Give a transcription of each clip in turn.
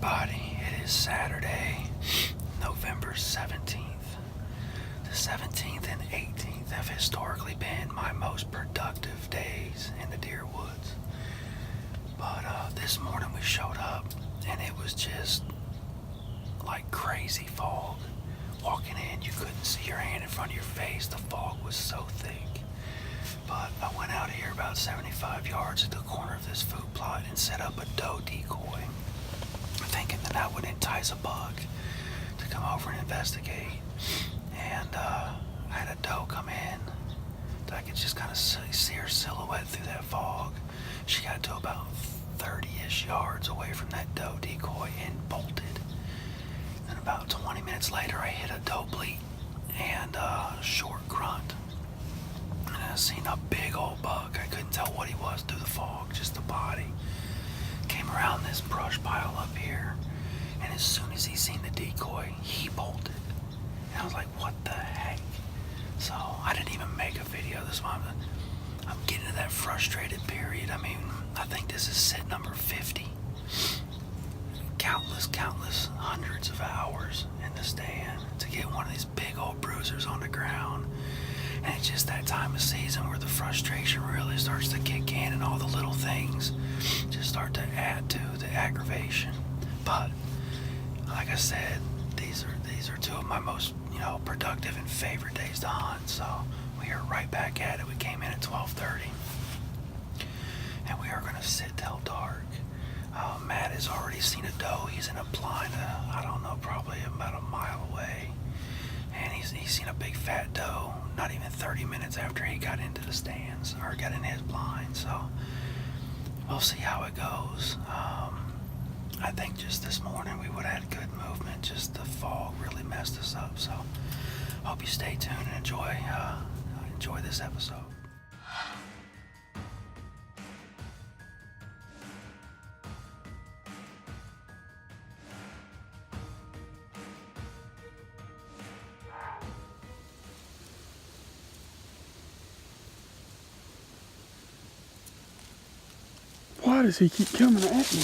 everybody. It is Saturday, November 17th. The 17th and 18th have historically been my most productive days in the deer woods. But this morning we showed up and it was just like crazy fog. Walking in, you couldn't see your hand in front of your face. The fog was so thick. But I went out here about 75 yards at the corner of this food plot and set up a doe decoy, thinking that would entice a buck to come over and investigate. And I had a doe come in that I could just kind of see her silhouette through that fog. She got to about 30-ish yards away from that doe decoy and bolted. And about 20 minutes later, I hit a doe bleat and a short grunt. And I seen a big old buck. I couldn't tell what he was through the fog, just the body. Came around this brush pile up here, and as soon as he seen the decoy, he bolted. And I was like, what the heck? So I didn't even make a video this one. I'm getting to that frustrated period. I mean, I think this is sit number 50. Countless hundreds of hours in the stand to get one of these big old bruisers on the ground. And it's just that time of season where the frustration really starts to kick in and all the little things just start to add to the aggravation. But like I said, these are two of my most, productive and favorite days to hunt. So we are right back at it. We came in at 12:30 and we are going to sit till dark. Matt has already seen a doe. He's in a blind, I don't know, probably about a mile away. And he's seen a big fat doe not even 30 minutes after he got into the stands or got in his blind. So we'll see how it goes. I think just this morning we would have had good movement. Just the fog really messed us up. So hope you stay tuned and enjoy this episode. Why does he keep coming at me?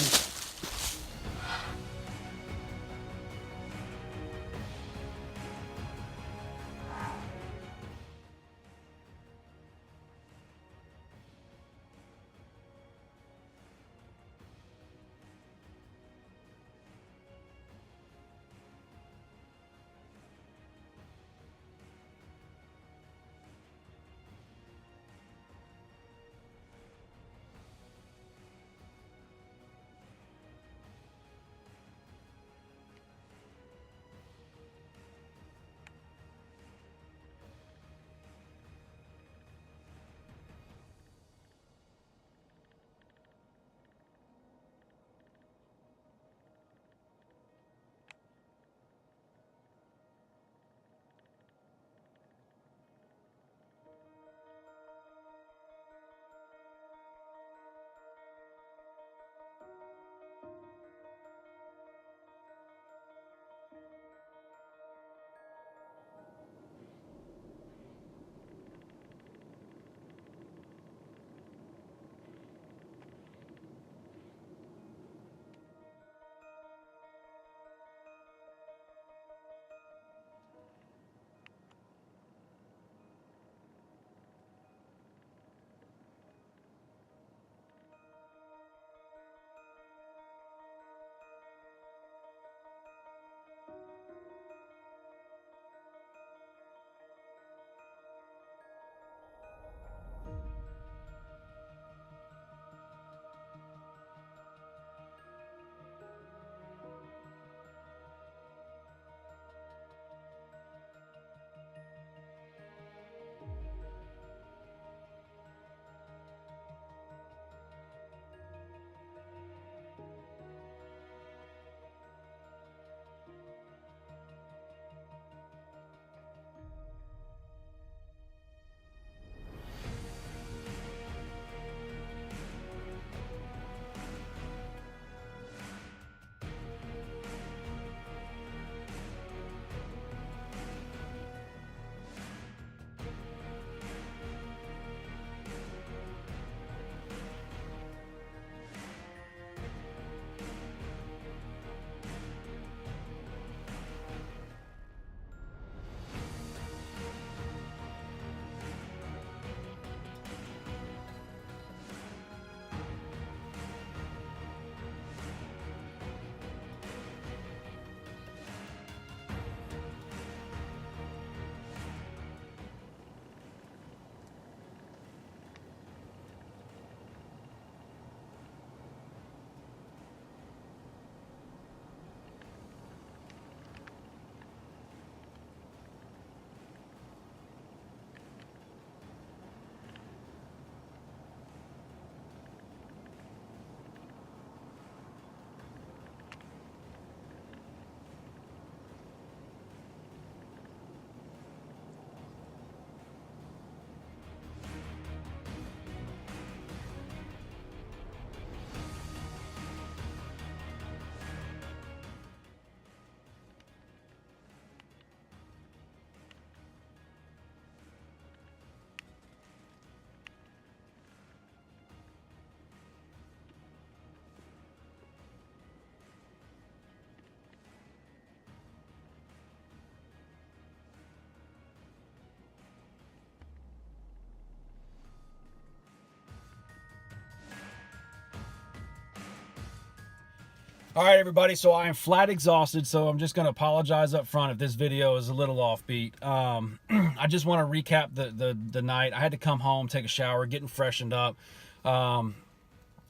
All right, everybody, so I am flat exhausted, so I'm just going to apologize up front if this video is a little offbeat. I just want to recap the night. I had to come home, take a shower, getting freshened up.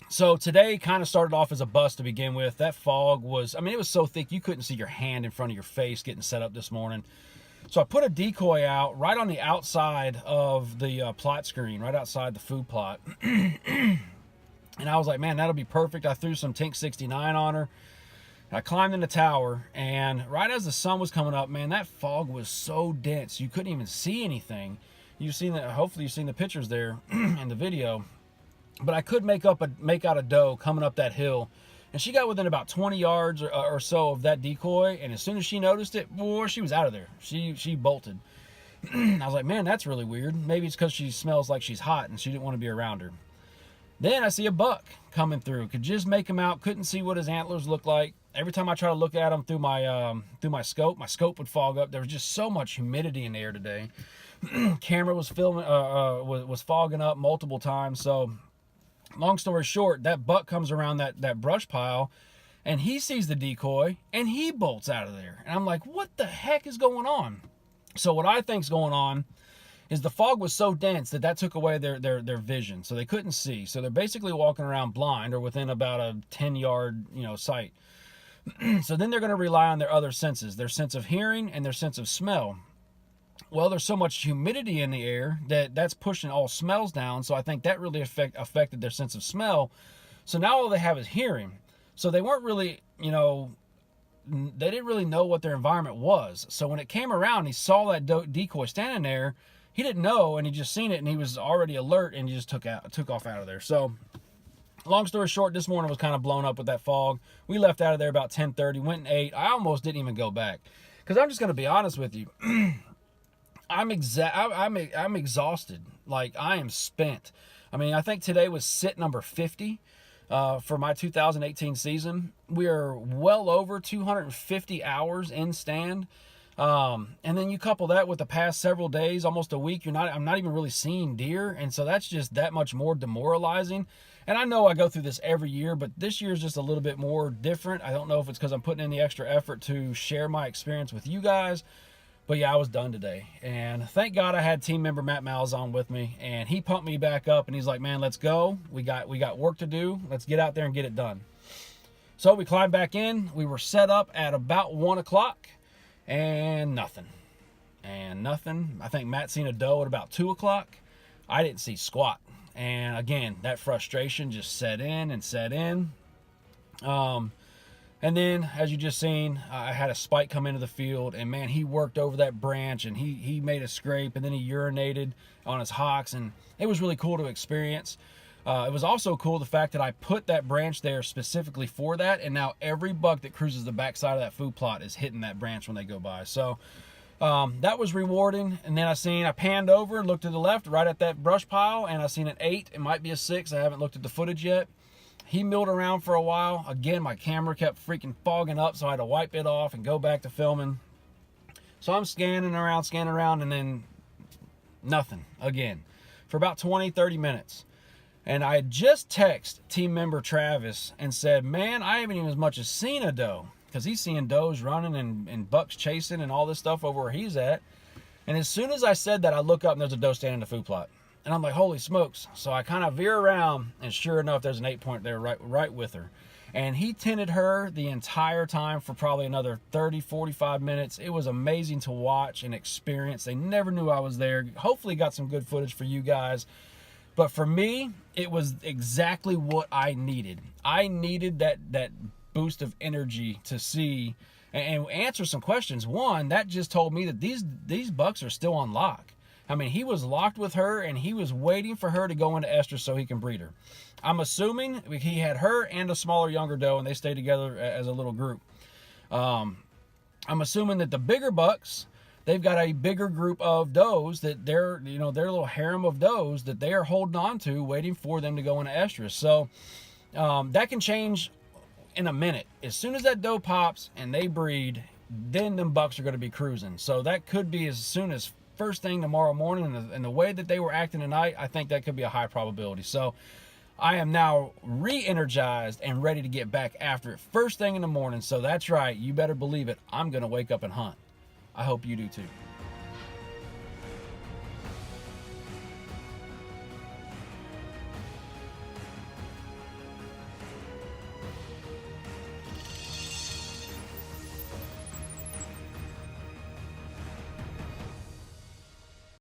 So today kind of started off as a bust to begin with. That fog was, I mean, it was so thick you couldn't see your hand in front of your face getting set up this morning. So I put a decoy out right on the outside of the plot screen, right outside the food plot. And I was like, man, that'll be perfect. I threw some Tink 69 on her. I climbed in the tower, and right as the sun was coming up, man, that fog was so dense you couldn't even see anything. You've seen that. Hopefully, you've seen the pictures there in the video. But I could make out a doe coming up that hill, and she got within about 20 yards or so of that decoy. And as soon as she noticed it, boy, she was out of there. She bolted. I was like, man, that's really weird. Maybe it's because she smells like she's hot, and she didn't want to be around her. Then I see a buck coming through. Could just make him out. Couldn't see what his antlers looked like. Every time I try to look at him through my scope would fog up. There was just so much humidity in the air today. Camera was was fogging up multiple times. So, long story short, that buck comes around that brush pile, and he sees the decoy, and he bolts out of there. And I'm like, what the heck is going on? So what I think's going on is the fog was so dense that took away their vision, so they couldn't see. So they're basically walking around blind or within about a 10-yard sight. So then they're going to rely on their other senses, their sense of hearing and their sense of smell. Well, there's so much humidity in the air that's pushing all smells down, so I think that really affected their sense of smell. So now all they have is hearing. So they weren't really, they didn't really know what their environment was. So when it came around, he saw that decoy standing there. He didn't know, and he just seen it, and he was already alert, and he just took off out of there. So, long story short, this morning was kind of blown up with that fog. We left out of there about 10:30, went and ate. I almost didn't even go back, because I'm just going to be honest with you. I'm exhausted. Like, I am spent. I mean, I think today was sit number 50 for my 2018 season. We are well over 250 hours in stand. And then you couple that with the past several days, almost a week, I'm not even really seeing deer. And so that's just that much more demoralizing. And I know I go through this every year, but this year is just a little bit more different. I don't know if it's because I'm putting in the extra effort to share my experience with you guys, but yeah, I was done today. And thank God I had team member Matt Malzahn with me, and he pumped me back up, and he's like, man, let's go. We got work to do. Let's get out there and get it done. So we climbed back in. We were set up at about 1 o'clock. And nothing. I think Matt seen a doe at about 2 o'clock. I didn't see squat. And again, that frustration just set in. And then, as you just seen, I had a spike come into the field, and man, he worked over that branch, and he made a scrape, and then he urinated on his hocks, and it was really cool to experience. It was also cool the fact that I put that branch there specifically for that, and now every buck that cruises the backside of that food plot is hitting that branch when they go by. So that was rewarding. And then I panned over, looked to the left, right at that brush pile, and I seen an 8. It might be a 6. I haven't looked at the footage yet. He milled around for a while. Again, my camera kept freaking fogging up, so I had to wipe it off and go back to filming. So I'm scanning around, and then nothing again for about 20-30 minutes. And I had just texted team member Travis and said, man, I haven't even as much as seen a doe, because he's seeing does running and bucks chasing and all this stuff over where he's at. And as soon as I said that, I look up and there's a doe standing in the food plot. And I'm like, holy smokes. So I kind of veer around, and sure enough, there's an 8-point there right with her. And he tended her the entire time for probably another 30-45 minutes. It was amazing to watch and experience. They never knew I was there. Hopefully got some good footage for you guys. But for me, it was exactly what I needed. I needed that boost of energy to see and answer some questions. One, that just told me that these bucks are still on lock. I mean, he was locked with her, and he was waiting for her to go into estrus so he can breed her. I'm assuming he had her and a smaller, younger doe, and they stayed together as a little group. I'm assuming that the bigger bucks, they've got a bigger group of does that their little harem of does that they are holding on to, waiting for them to go into estrus. So that can change in a minute. As soon as that doe pops and they breed, then them bucks are going to be cruising. So that could be as soon as first thing tomorrow morning. And the way that they were acting tonight, I think that could be a high probability. So I am now re-energized and ready to get back after it first thing in the morning. So that's right, you better believe it. I'm going to wake up and hunt. I hope you do too.